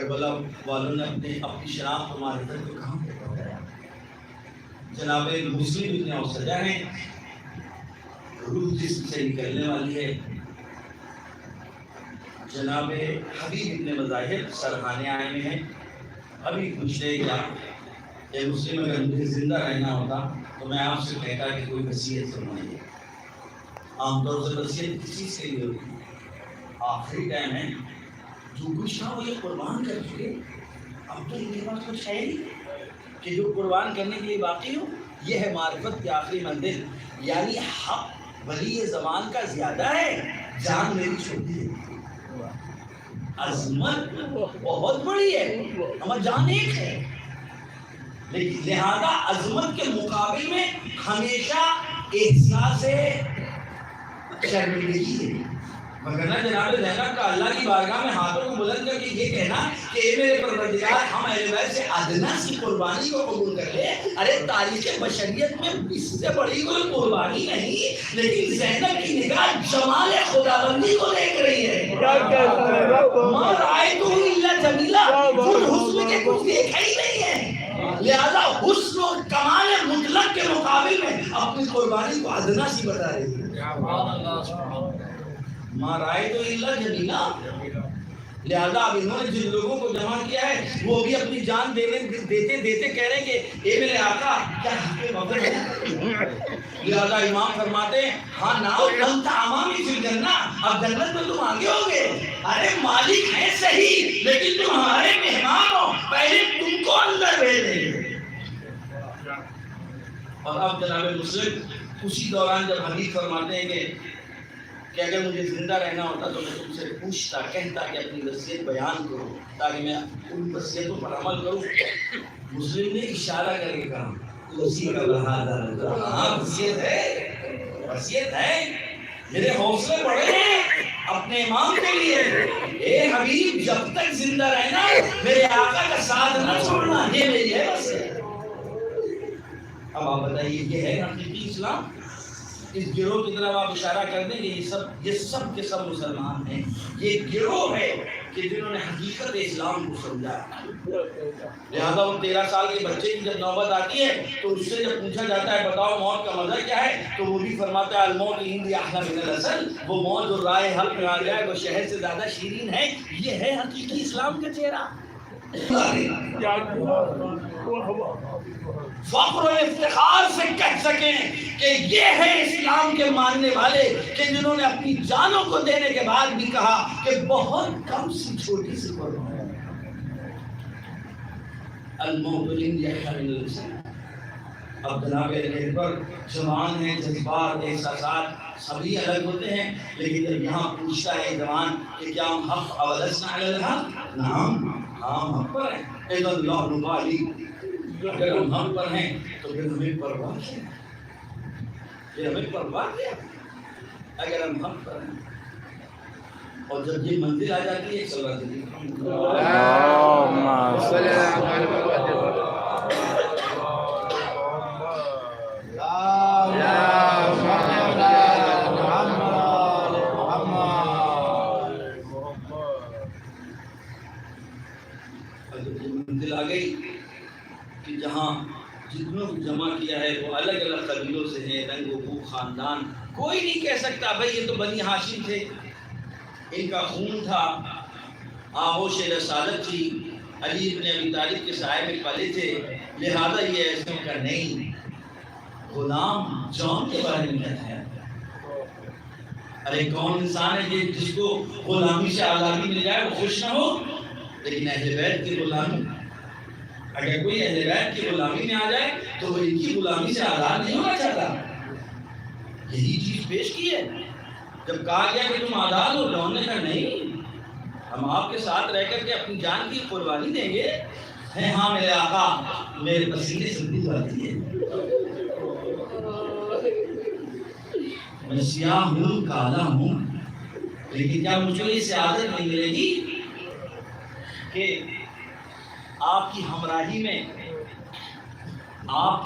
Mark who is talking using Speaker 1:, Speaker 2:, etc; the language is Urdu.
Speaker 1: کربلا والوں نے اپنی شناخت و معرفت کو کہاں پہ بتایا؟ جناب مسلم ابن اوسجہ ہیں، روح جسم سے نکلنے والی ہے. جناب حبیب ابن مظاہر سرخانے آئے میں ہیں. ابھی پوچھتے کیا کہ مسلم اگر مجھے زندہ رہنا ہوتا تو میں آپ سے کہتا کہ کوئی وصیت فرمائیے. عام طور سے وصیت کس چیز کے لیے ہوتی ہے؟ آخری ٹائم ہے، جو کچھ تھا وہ یہ قربان کر چکے، اب تو ان کے پاس کچھ ہے نہیں کہ جو قربان کرنے کے لیے باقی ہو. یہ ہے معرفت کی آخری منزل. یعنی حق ولی زمان کا زیادہ ہے، جان میری چھوٹی ہے. عظمت بہت بڑی ہے، ہمارا جان ایک ہے، لیکن لہذا عظمت کے مقابل میں ہمیشہ احساس شرمندگی ہے. وگرنہ جناب زینب کا اللہ کی بارگاہ میں ہاتھوں کو بلند کر کے یہ کہنا کہ اے میرے پروردگار ہم اہل بیت سے ادنا سی قربانی کو قبول کر لے. ارے تاریخ بشریت میں اس سے بڑی کوئی قربانی نہیں، لیکن زینب کی نگاہ جمال خداوندی کو دیکھ رہی ہے. ما رأیتہ الا جمیلا، حسن کے کچھ دیکھا ہی نہیں ہے، لہذا حسن و کمال مطلق کے مقابل میں اپنی قربانی کو ادنا سی بتا رہی ہے. ما رأیتہ الا جمیلا. لہذا اب انہوں نے جن لوگوں کو جمع کیا ہے وہ بھی اپنی جان دیتے کہہ رہے ہیں کہ اے میرے آقا کیا حق وفا ہے. لہذا امام فرماتے ہیں ہاں ناؤ انت امامی فی الجنہ، اب جنت میں تم آگے ہوگے. ارے مالک ہیں صحیح لیکن تم ہمارے مہمان ہو، پہلے تم کو اندر بھیجیں گے. اور اب جناب مسلم اسی دوران جب حدیث فرماتے ہیں کہ اگر مجھے زندہ رہنا ہوتا تو میں تم سے پوچھتا، کہتا کہ اپنی وصیت بیان کرو تاکہ میں ان وصیتوں پر عمل کروں. مسلم نے اشارہ کر کے کہا اسی کا بہادر، ہاں وصیت ہے، وصیت ہے. میرے حوصلے بڑے ہیں اپنے امام کے لیے. اے حبیب جب تک زندہ رہنا میرے آقا کا ساتھ نہ چھوڑنا، یہ میری ہے وصیت. اب آپ بتائیے یہ ہے حقیقی اسلام؟ اس گروہ کی طرف آپ اشارہ کر دیں کہ یہ سب کے سب مسلمان ہیں. یہ گروہ ہے کہ جنہوں نے حقیقت اسلام کو سمجھا. لہذا وہ 13 سال کے بچے کی جب نوبت آتی ہے تو اس سے جب پوچھا جاتا ہے بتاؤ موت کا مزہ کیا ہے، تو وہ بھی فرماتا ہے الموت عندی احلی من العسل. وہ موت جو رائے حلق میں آ جائے وہ شہد سے زیادہ شیرین ہے. یہ ہے حقیقی اسلام کا چہرہ. فخر و افتخار سے کہہ سکیں کہ یہ ہے اسلام کے ماننے والے کہ جنہوں نے اپنی جانوں کو دینے کے بعد بھی کہا کہ بہت کم سی چھوٹی سی قربانی. الموت عندی احلی من العسل. اب جناب پر جوان ہیں، جذبات احساسات سبھی الگ ہوتے ہیں، لیکن جب یہاں پوچھتا ہے جوان کہ کیا ہم حق اولسنا علی الحق، نعم ہاں ہم حق پر ہیں. اذا لا نبالی، اگر ہم حق پر ہیں تو پھر ہمیں پرواہ ہے، پھر ہمیں پرواہ ہے اگر ہم حق پر ہیں. اور جب یہ منزل آ جاتی ہے صلی اللہ علیہ منزل آ گئی کہ جہاں جتنوں کو جمع کیا ہے وہ الگ الگ قبیلوں سے ہیں، رنگ و بو، خاندان. کوئی نہیں کہہ سکتا بھائی یہ تو بنی ہاشم تھے، ان کا خون تھا، آغوش رسالت تھی، علی ابن ابی طالب کے سائے میں پلے تھے، لہذا یہ ایسے کا نہیں. غلام جان کے بارے میں کہتا ہے. ارے کون انسان ہے جس کو غلامی سے آزادی مل جائے وہ خوش نہ ہو؟ لیکن اہل بیت کی غلامی، اگر کوئی اہل بیت کی غلامی میں آ جائے تو وہ ان کی غلامی سے آزاد نہیں ہونا چاہتا. یہی چیز پیش کی ہے. جب کہا گیا کہ تم آزاد ہو، انہوں نے کہا نہیں، ہم آپ کے ساتھ رہ کر کے اپنی جان کی قربانی دیں گے. ہے ہاں میرے آقا، میرے پسینے سے دل آتی ہے، میں سیاہ ہوں، کالا ہوں، لیکن کیا مجھے یہ سعادت نہیں ملے گی کہ آپ کی ہمراہی میں آپ